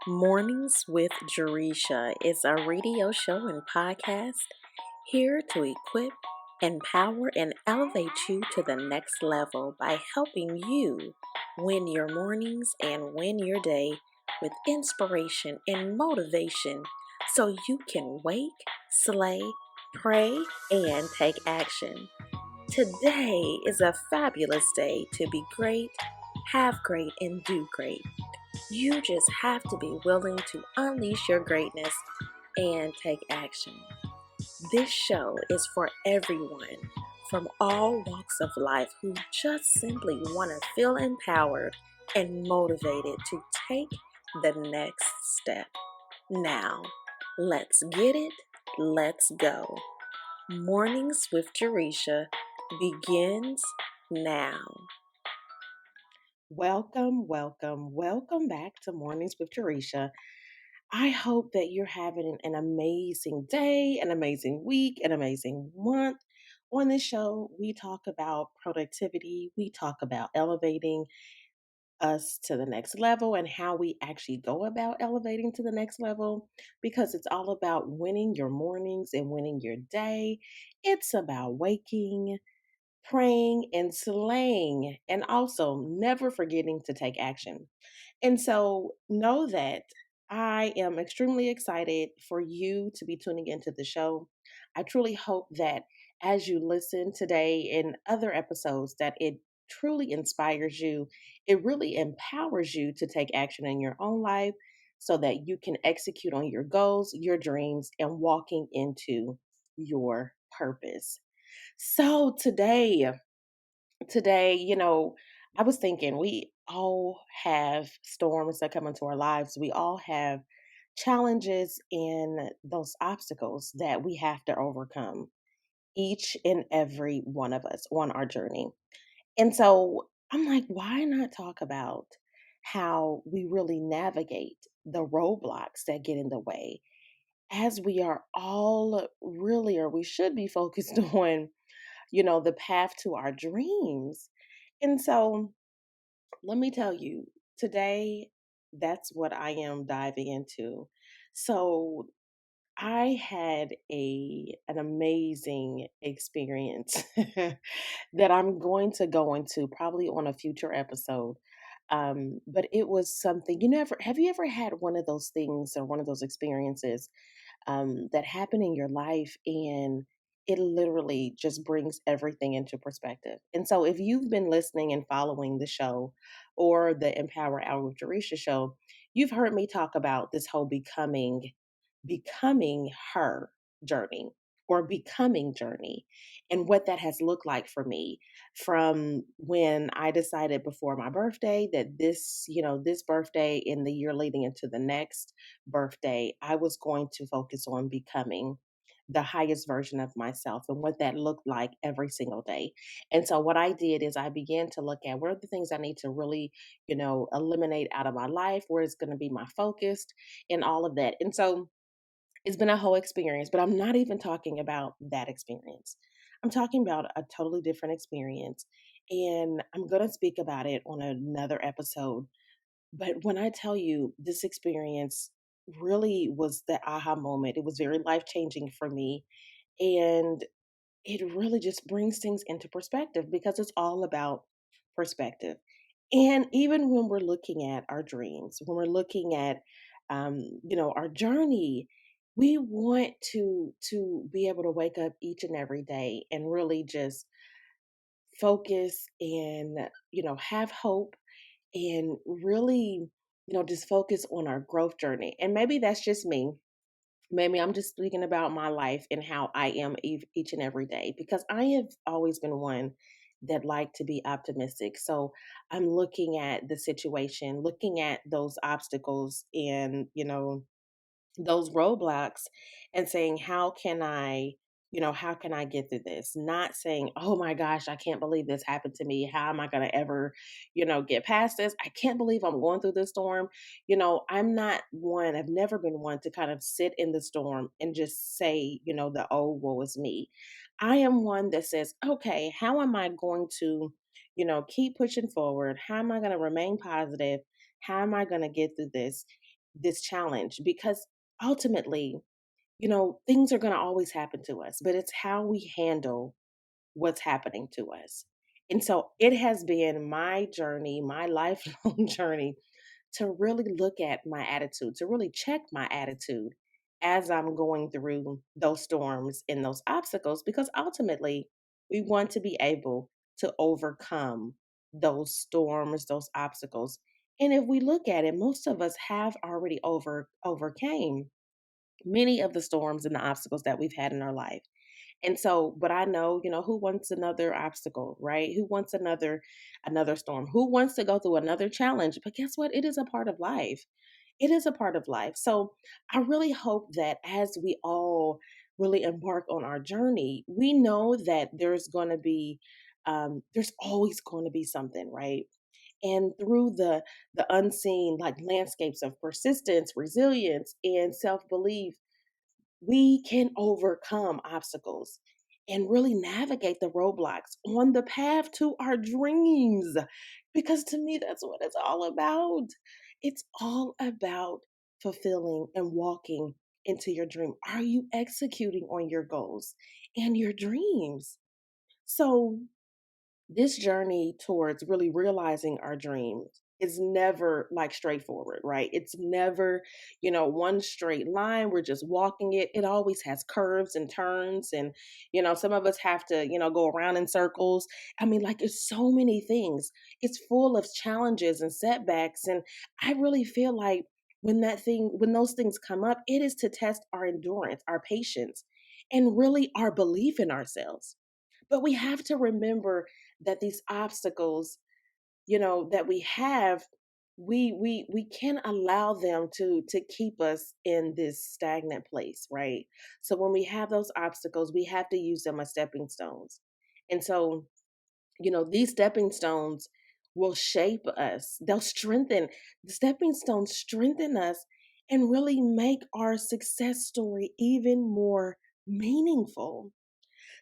Mornings with Jaresha is a radio show and podcast here to equip, empower, and elevate you to the next level by helping you win your mornings and win your day with inspiration and motivation so you can wake, slay, pray, and take action. Today is a fabulous day to be great, have great, and do great. You just have to be willing to unleash your greatness and take action. This show is for everyone from all walks of life who just simply want to feel empowered and motivated to take the next step. Now, let's get it. Let's go. Mornings with Jaresha begins now. Welcome back to Mornings with Jaresha. I hope that you're having an amazing day, an amazing week, an amazing month. On this show, we talk about productivity, we talk about elevating us to the next level and how we actually go about elevating to the next level because it's all about winning your mornings and winning your day. It's about waking, praying, and slaying, and also never forgetting to take action. And so know that I am extremely excited for you to be tuning into the show. I truly hope that as you listen today and other episodes that it truly inspires you. It really empowers you to take action in your own life so that you can execute on your goals, your dreams, and walking into your purpose. So today, I was thinking we all have storms that come into our lives. We all have challenges and those obstacles that we have to overcome, each and every one of us on our journey. And so I'm like, why not talk about how we really navigate the roadblocks that get in the way as we are all really, or we should be focused on, the path to our dreams. And so let me tell you, today, that's what I am diving into. So I had an amazing experience that I'm going to go into probably on a future episode. But it was something you never have you ever had one of those things or one of those experiences that happen in your life and it literally just brings everything into perspective. And so if you've been listening and following the show or the Empower Hour with Jarisha show, you've heard me talk about this whole becoming her journey or becoming journey and what that has looked like for me from when I decided before my birthday that this birthday in the year leading into the next birthday, I was going to focus on becoming the highest version of myself and what that looked like every single day. And so what I did is I began to look at what are the things I need to really, eliminate out of my life, where it's going to be my focus and all of that. And so it's been a whole experience, but I'm not even talking about that experience. I'm talking about a totally different experience. And I'm going to speak about it on another episode. But when I tell you this experience really was the aha moment, it was very life changing for me. And it really just brings things into perspective because it's all about perspective. And even when we're looking at our dreams, when we're looking at, our journey, we want to be able to wake up each and every day and really just focus and have hope and really just focus on our growth journey. And maybe that's just me. Maybe I'm just speaking about my life and how I am each and every day because I have always been one that like to be optimistic. So I'm looking at the situation, looking at those obstacles and, those roadblocks and saying, how can I get through this? Not saying, oh my gosh, I can't believe this happened to me. How am I going to ever, get past this? I can't believe I'm going through this storm. I'm not one, I've never been one to kind of sit in the storm and just say, the oh, woe is me. I am one that says, okay, how am I going to, keep pushing forward? How am I going to remain positive? How am I going to get through this? this challenge because ultimately, things are going to always happen to us, but it's how we handle what's happening to us. And so it has been my journey, my lifelong journey, to really look at my attitude, to really check my attitude as I'm going through those storms and those obstacles, because ultimately we want to be able to overcome those storms, those obstacles. And if we look at it, most of us have already overcame many of the storms and the obstacles that we've had in our life. And so, but I know, who wants another obstacle, right? Who wants another storm? Who wants to go through another challenge? But guess what? It is a part of life. It is a part of life. So I really hope that as we all really embark on our journey, we know that there's always going to be something, right? And through the unseen like landscapes of persistence, resilience, and self belief, we can overcome obstacles and really navigate the roadblocks on the path to our dreams. Because to me, that's what it's all about. It's all about fulfilling and walking into your dream. Are you executing on your goals and your dreams? So, this journey towards really realizing our dreams is never like straightforward, right? It's never, one straight line. We're just walking it. It always has curves and turns. And, some of us have to, go around in circles. I mean, like, it's so many things. It's full of challenges and setbacks. And I really feel like when those things come up, it is to test our endurance, our patience, and really our belief in ourselves. But we have to remember that these obstacles, that we have, we can allow them to keep us in this stagnant place, right? So when we have those obstacles, we have to use them as stepping stones. And so, these stepping stones will shape us. The stepping stones strengthen us and really make our success story even more meaningful.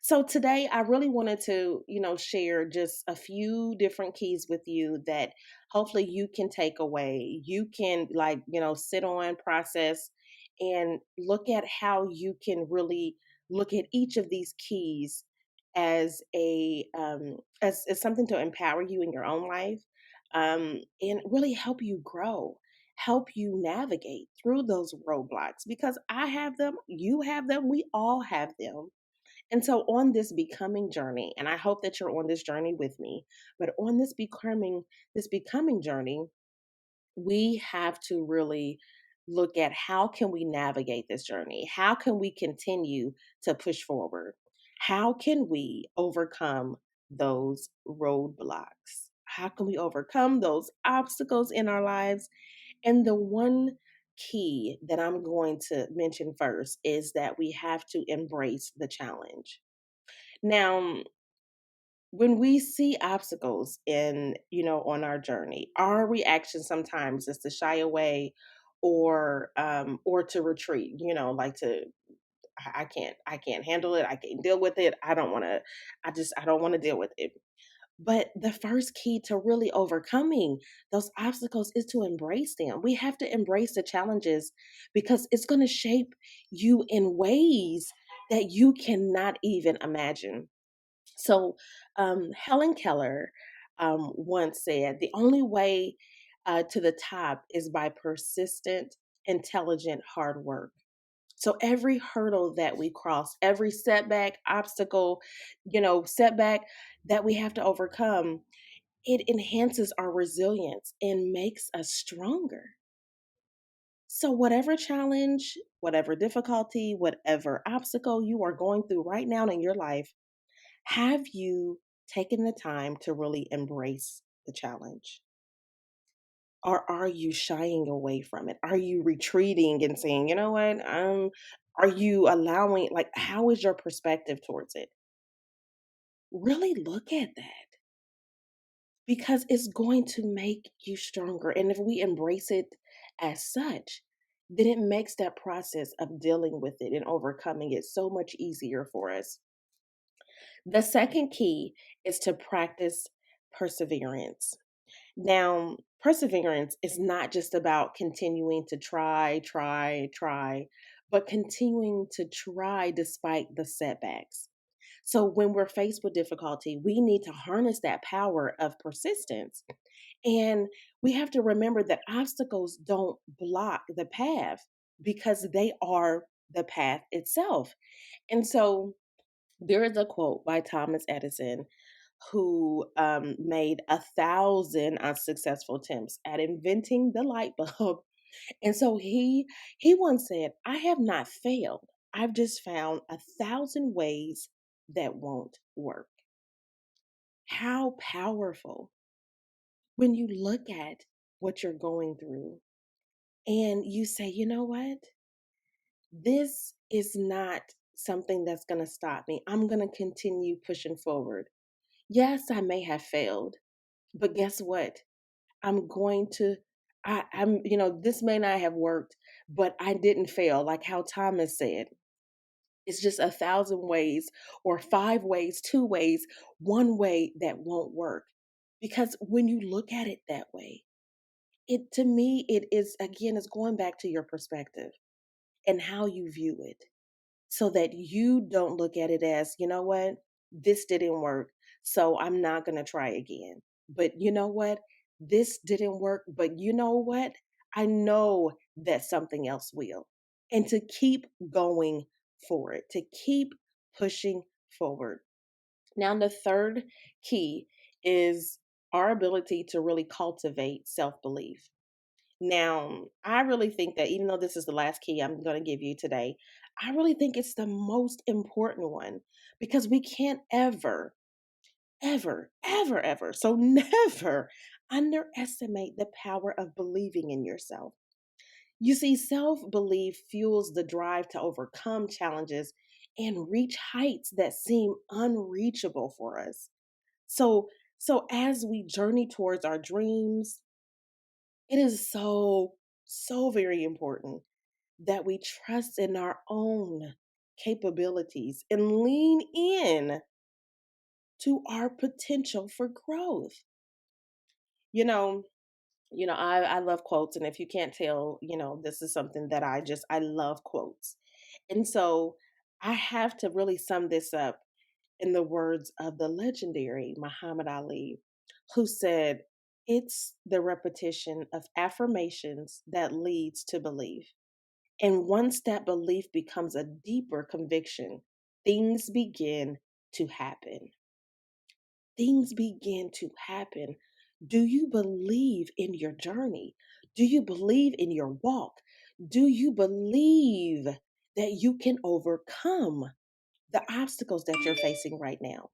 So today I really wanted to, share just a few different keys with you that hopefully you can take away. You can like, sit on, process, and look at how you can really look at each of these keys as as something to empower you in your own life, and really help you grow, help you navigate through those roadblocks, because I have them, you have them, we all have them. And so on this becoming journey, and I hope that you're on this journey with me, but on this becoming journey, we have to really look at how can we navigate this journey? How can we continue to push forward? How can we overcome those roadblocks? How can we overcome those obstacles in our lives? And the one key that I'm going to mention first is that we have to embrace the challenge. Now, when we see obstacles on our journey, our reaction sometimes is to shy away or to retreat, like to I can't handle it, I can't deal with it. I don't want to deal with it. But the first key to really overcoming those obstacles is to embrace them. We have to embrace the challenges because it's going to shape you in ways that you cannot even imagine. So, Helen Keller once said, the only way to the top is by persistent, intelligent, hard work. So, every hurdle that we cross, every setback, obstacle, setback that we have to overcome, it enhances our resilience and makes us stronger. So, whatever challenge, whatever difficulty, whatever obstacle you are going through right now in your life, have you taken the time to really embrace the challenge? Or are you shying away from it? Are you retreating and saying, you know what? Are you allowing, like, how is your perspective towards it? Really look at that because it's going to make you stronger. And if we embrace it as such, then it makes that process of dealing with it and overcoming it so much easier for us. The second key is to practice perseverance. Now, Perseverance is not just about continuing to try, but continuing to try despite the setbacks. So when we're faced with difficulty, we need to harness that power of persistence. And we have to remember that obstacles don't block the path because they are the path itself. And so there is a quote by Thomas Edison who made 1,000 unsuccessful attempts at inventing the light bulb. And so he once said, "I have not failed. I've just found 1,000 ways that won't work." How powerful when you look at what you're going through and you say, you know what? This is not something that's going to stop me. I'm going to continue pushing forward. Yes, I may have failed, but guess what? I'm going to this may not have worked, but I didn't fail. Like how Thomas said, it's just 1,000 ways or 5 ways, 2 ways, one way that won't work. Because when you look at it that way, it to me, it is again, it's going back to your perspective and how you view it so that you don't look at it as, you know what, this didn't work, so I'm not going to try again. But you know what, this didn't work, but you know what, I know that something else will. And to keep going forward, to keep pushing forward. Now, the third key is our ability to really cultivate self belief. Now, I really think that even though this is the last key I'm going to give you today, I really think it's the most important one because we can't ever, so never underestimate the power of believing in yourself. You see, self belief fuels the drive to overcome challenges and reach heights that seem unreachable for us. So, so as we journey towards our dreams, it is so very important that we trust in our own capabilities and lean in to our potential for growth. You know, I love quotes, and if you can't tell, this is something that I love quotes. And so I have to really sum this up in the words of the legendary Muhammad Ali, who said, "It's the repetition of affirmations that leads to belief. And once that belief becomes a deeper conviction, things begin to happen." Things begin to happen. Do you believe in your journey? Do you believe in your walk? Do you believe that you can overcome the obstacles that you're facing right now?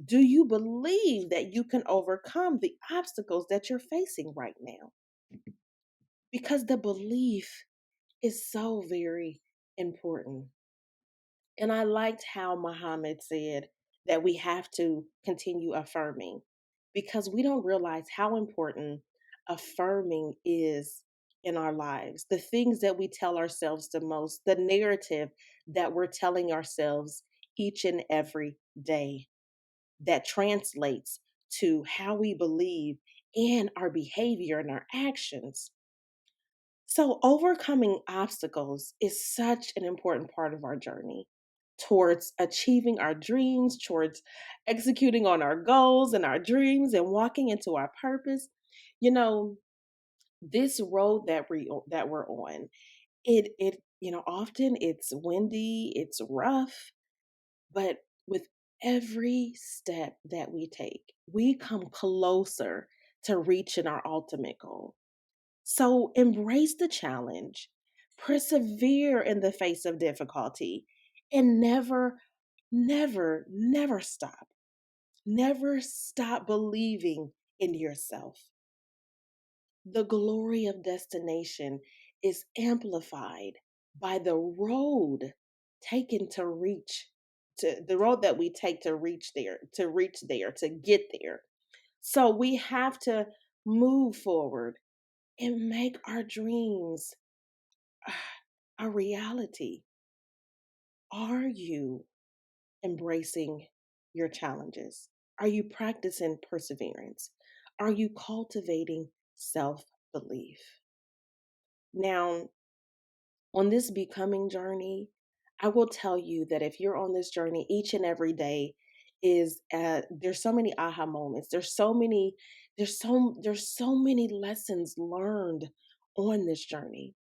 Do you believe that you can overcome the obstacles that you're facing right now? Because the belief is so very important. And I liked how Muhammad said that we have to continue affirming because we don't realize how important affirming is in our lives. The things that we tell ourselves the most, the narrative that we're telling ourselves each and every day that translates to how we believe and our behavior and our actions. So, overcoming obstacles is such an important part of our journey towards achieving our dreams, towards executing on our goals and our dreams and walking into our purpose. You know, this road that we're on, often it's windy, it's rough, but with every step that we take, we come closer to reaching our ultimate goal. So embrace the challenge, persevere in the face of difficulty, and never stop. Never stop believing in yourself. The glory of destination is amplified by the road taken to reach to the road that we take to get there. So we have to move forward and make our dreams a reality. Are you embracing your challenges? Are you practicing perseverance? Are you cultivating self-belief. Now, on this becoming journey, I will tell you that if you're on this journey, each and every day is there's so many aha moments. There's so many lessons learned on this journey.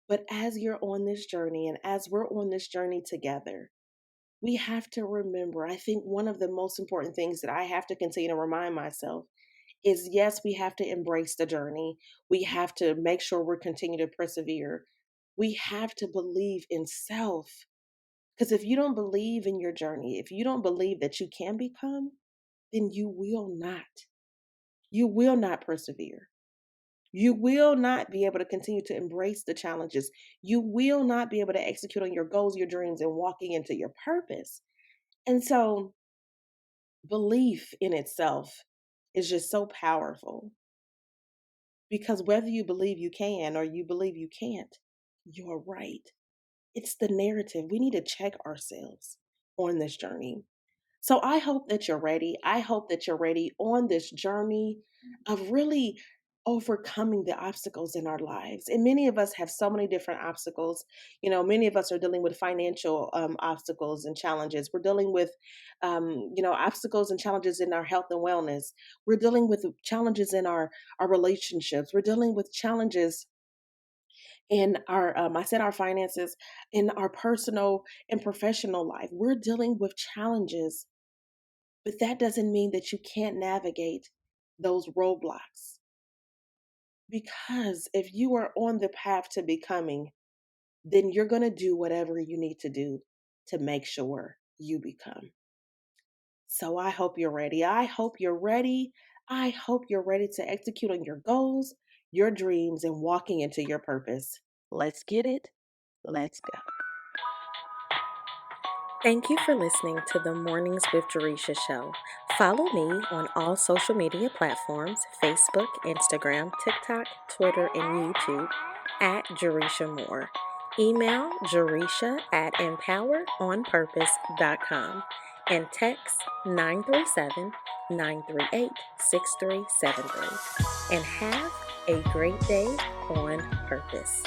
But as you're on this journey and as we're on this journey together, we have to remember, I think one of the most important things that I have to continue to remind myself is, yes, we have to embrace the journey. We have to make sure we're continuing to persevere. We have to believe in self. Because if you don't believe in your journey, if you don't believe that you can become, then you will not. You will not persevere. You will not be able to continue to embrace the challenges. You will not be able to execute on your goals, your dreams, and walking into your purpose. And so, belief in itself is just so powerful, because whether you believe you can or you believe you can't, you're right. It's the narrative. We need to check ourselves on this journey. So I hope that you're ready. I hope that you're ready on this journey of really overcoming the obstacles in our lives. And many of us have so many different obstacles. Many of us are dealing with financial obstacles and challenges. We're dealing with, obstacles and challenges in our health and wellness. We're dealing with challenges in our relationships. We're dealing with challenges in I said our finances, in our personal and professional life. We're dealing with challenges, but that doesn't mean that you can't navigate those roadblocks. Because if you are on the path to becoming, then you're going to do whatever you need to do to make sure you become. So I hope you're ready. I hope you're ready. I hope you're ready to execute on your goals, your dreams, and walking into your purpose. Let's get it. Let's go. Thank you for listening to the Mornings with Jaresha show. Follow me on all social media platforms: Facebook, Instagram, TikTok, Twitter, and YouTube at Jaresha Moore. Email Jaresha at empoweredonpurpose.com and text 937-938-6373. And have a great day on purpose.